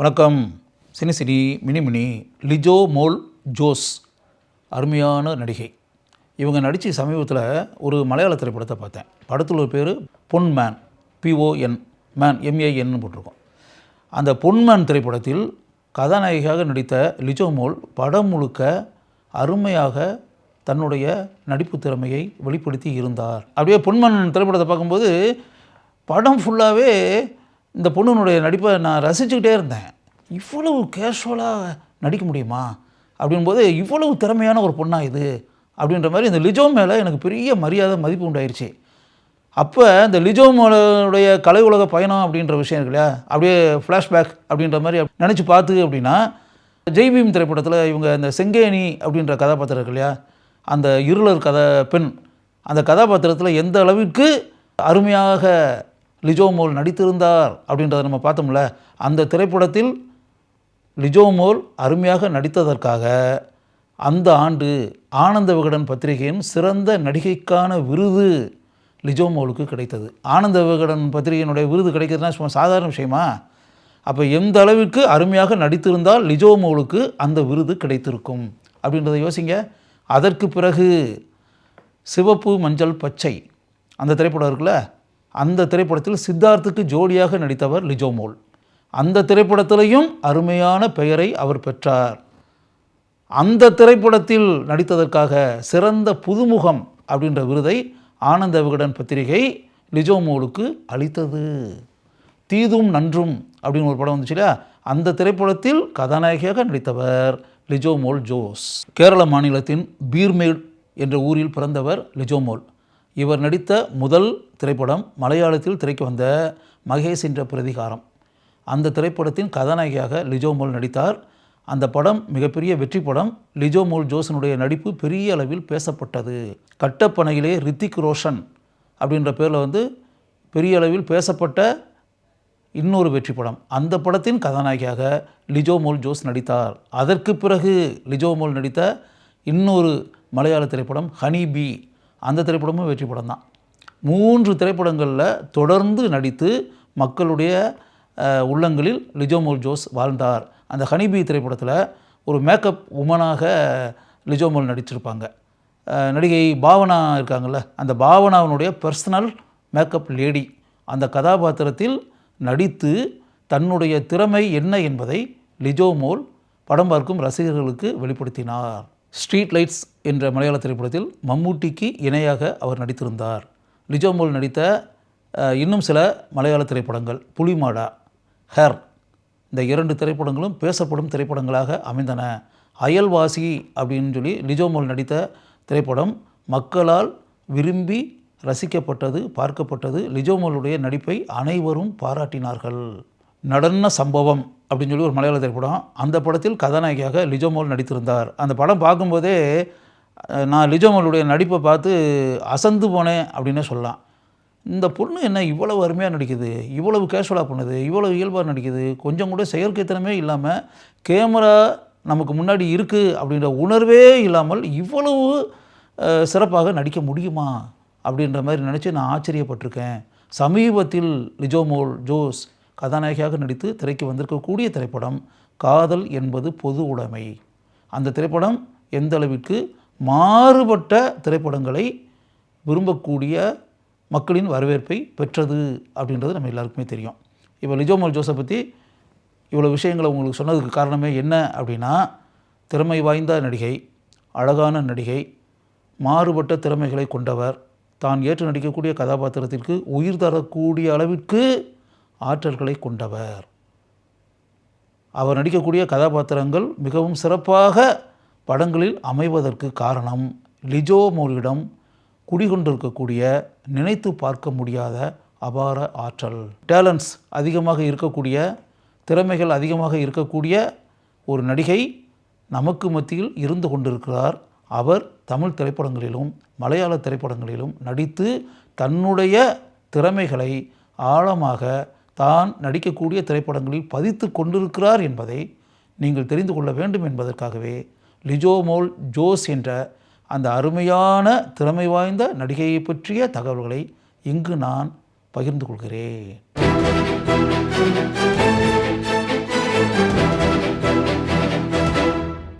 வணக்கம். சினி சினி மினி லிஜோ மோல் ஜோஸ் அருமையான நடிகை. இவங்க நடித்த சமீபத்தில் ஒரு மலையாள திரைப்படத்தை பார்த்தேன். படத்தில் ஒரு பேர் பொன்மேன், PON மேன் MAN போட்டிருக்கோம். அந்த பொன்மேன் திரைப்படத்தில் கதாநாயகியாக நடித்த லிஜோ மோல் படம் முழுக்க அருமையாக தன்னுடைய நடிப்பு திறமையை வெளிப்படுத்தி இருந்தார். அப்படியே பொன்மேன் திரைப்படத்தை பார்க்கும்போது படம் ஃபுல்லாகவே இந்த பொண்ணுனுடைய நடிப்பை நான் ரசிச்சுக்கிட்டே இருந்தேன். இவ்வளவு கேஷுவலாக நடிக்க முடியுமா அப்படின்போது, இவ்வளவு திறமையான ஒரு பொண்ணா இது அப்படின்ற மாதிரி இந்த லிஜோ மேலே எனக்கு பெரிய மரியாதை மதிப்பு உண்டாயிருச்சு. அப்போ இந்த லிஜோ மோலுடைய கலை உலக பயணம் அப்படின்ற விஷயம் இருக்கு இல்லையா, அப்படியே ஃப்ளாஷ்பேக் அப்படின்ற மாதிரி நினச்சி பார்த்து அப்படின்னா, ஜெய்பீம் திரைப்படத்தில் இவங்க இந்த செங்கேனி அப்படின்ற கதாபாத்திரம் இருக்கு இல்லையா, அந்த இருளர் பெண், அந்த கதாபாத்திரத்தில் எந்த அளவிற்கு அருமையாக லிஜோ மோல் நடித்திருந்தார் அப்படின்றத நம்ம பார்த்தோம்ல. அந்த திரைப்படத்தில் லிஜோ மோல் அருமையாக நடித்ததற்காக அந்த ஆண்டு ஆனந்த விகடன் பத்திரிகையின் சிறந்த நடிகைக்கான விருது லிஜோ மோலுக்கு கிடைத்தது. ஆனந்த விகடன் பத்திரிகையினுடைய விருது கிடைக்கிறதுனா சும்மா சாதாரண விஷயமா? அப்போ எந்த அளவிற்கு அருமையாக நடித்திருந்தால் லிஜோ மோலுக்கு அந்த விருது கிடைத்திருக்கும் அப்படின்றத யோசிங்க. அதற்கு பிறகு சிவப்பு மஞ்சள் பச்சை அந்த திரைப்படம் இருக்குல்ல, அந்த திரைப்படத்தில் சித்தார்த்துக்கு ஜோடியாக நடித்தவர் லிஜோ மோல். அந்த திரைப்படத்திலையும் அருமையான பெயரை அவர் பெற்றார். அந்த திரைப்படத்தில் நடித்ததற்காக சிறந்த புதுமுகம் அப்படின்ற விருதை ஆனந்த விகடன் பத்திரிகை லிஜோ மோலுக்கு அளித்தது. தீதும் நன்றும் அப்படின்னு ஒரு படம் வந்துச்சு இல்லையா, அந்த திரைப்படத்தில் கதாநாயகியாக நடித்தவர் லிஜோ மோல் ஜோஸ். கேரள மாநிலத்தின் பீர்மேட் என்ற ஊரில் பிறந்தவர் லிஜோ மோல். இவர் நடித்த முதல் திரைப்படம் மலையாளத்தில் திரைக்கு வந்த மகேஷ் என்ற பிரதிகாரம். அந்த திரைப்படத்தின் கதாநாயகியாக லிஜோ மோல் நடித்தார். அந்த படம் மிகப்பெரிய வெற்றி படம். லிஜோ மோல் ஜோஸினுடைய நடிப்பு பெரிய அளவில் பேசப்பட்டது. கட்டப்பனையிலே ரித்திக் ரோஷன் அப்படின்ற பேரில் பெரிய அளவில் பேசப்பட்ட இன்னொரு வெற்றி படம். அந்த படத்தின் கதாநாயகியாக லிஜோ மோல் ஜோஸ் நடித்தார். அதற்கு பிறகு லிஜோ மோல் நடித்த இன்னொரு மலையாள திரைப்படம் ஹனி பீ, அந்த திரைப்படமும் வெற்றி படம் தான். 3 திரைப்படங்களில் தொடர்ந்து நடித்து மக்களுடைய உள்ளங்களில் லிஜோ மோல் ஜோஸ் வாழ்ந்தார். அந்த ஹனிபி திரைப்படத்தில் ஒரு மேக்கப் உமனாக லிஜோ மோல் நடிச்சிருப்பாங்க. நடிகை பாவனா இருக்காங்கள்ல, அந்த பாவனாவினுடைய பர்சனல் மேக்கப் லேடி அந்த கதாபாத்திரத்தில் நடித்து தன்னுடைய திறமை என்ன என்பதை லிஜோ மோல் படம் பார்க்கும் ரசிகர்களுக்கு வெளிப்படுத்தினார். ஸ்ட்ரீட் லைட்ஸ் என்ற மலையாள திரைப்படத்தில் மம்மூட்டிக்கு இணையாக அவர் நடித்திருந்தார். லிஜோ மோல் நடித்த இன்னும் சில மலையாள திரைப்படங்கள் புலிமாடா, ஹேர், இந்த 2 திரைப்படங்களும் பேசப்படும் திரைப்படங்களாக அமைந்தன. அயல்வாசி அப்படின்னு சொல்லி லிஜோ மோல் நடித்த திரைப்படம் மக்களால் விரும்பி ரசிக்கப்பட்டது, பார்க்கப்பட்டது. லிஜோ மோலுடைய நடிப்பை அனைவரும் பாராட்டினார்கள். நடன சம்பவம் அப்படின்னு சொல்லி ஒரு மலையாள திரைப்படம், அந்த படத்தில் கதாநாயகியாக லிஜோ மோல் நடித்திருந்தார். அந்த படம் பார்க்கும்போதே நான் லிஜோ மோலுடைய நடிப்பை பார்த்து அசந்து போனேன் அப்படின்னே சொல்லலாம். இந்த பொண்ணு என்ன இவ்வளவு அருமையாக நடிக்குது, இவ்வளவு கேஷுவலாக பண்ணுது, இவ்வளவு இயல்பாக நடிக்குது, கொஞ்சம் கூட செயற்கைத்தனமே இல்லாமல் கேமரா நமக்கு முன்னாடி இருக்குது அப்படின்ற உணர்வே இல்லாமல் இவ்வளவு சிறப்பாக நடிக்க முடியுமா அப்படின்ற மாதிரி நினச்சி நான் ஆச்சரியப்பட்டிருக்கேன். சமீபத்தில் லிஜோ மோல் ஜோஸ் கதாநாயகியாக நடித்து திரைக்கு வந்திருக்கக்கூடிய திரைப்படம் காதல் என்பது பொது உடைமை. அந்த திரைப்படம் எந்த அளவிற்கு மாறுபட்ட திரைப்படங்களை விரும்பக்கூடிய மக்களின் வரவேற்பை பெற்றது அப்படின்றது நம்ம எல்லாருக்குமே தெரியும். இப்போ லிஜோ மோல் ஜோஸை பற்றி இவ்வளோ விஷயங்களை உங்களுக்கு சொன்னதுக்கு காரணமே என்ன அப்படின்னா, திறமை வாய்ந்த நடிகை, அழகான நடிகை, மாறுபட்ட திறமைகளை கொண்டவர், தான் ஏற்று நடிக்கக்கூடிய கதாபாத்திரத்திற்கு உயிர் தரக்கூடிய அளவிற்கு ஆற்றல்களை கொண்டவர். அவர் நடிக்கக்கூடிய கதாபாத்திரங்கள் மிகவும் சிறப்பாக படங்களில் அமைவதற்கு காரணம் லிஜோ மோலிடம் குடிகொண்டிருக்கக்கூடிய நினைத்து பார்க்க முடியாத அபார ஆற்றல். டேலண்ட்ஸ் அதிகமாக இருக்கக்கூடிய, திறமைகள் அதிகமாக இருக்கக்கூடிய ஒரு நடிகை நமக்கு மத்தியில் இருந்து கொண்டிருக்கிறார். அவர் தமிழ் திரைப்படங்களிலும் மலையாள திரைப்படங்களிலும் நடித்து தன்னுடைய திறமைகளை ஆழமாக தான் நடிக்கக்கூடிய திரைப்படங்களில் பதித்து கொண்டிருக்கிறார் என்பதை நீங்கள் தெரிந்து கொள்ள வேண்டும் என்பதற்காகவே லிஜோ மோல் ஜோஸ் என்ற அந்த அருமையான திறமை வாய்ந்த நடிகையை பற்றிய தகவல்களை இங்கு நான் பகிர்ந்து கொள்கிறேன்.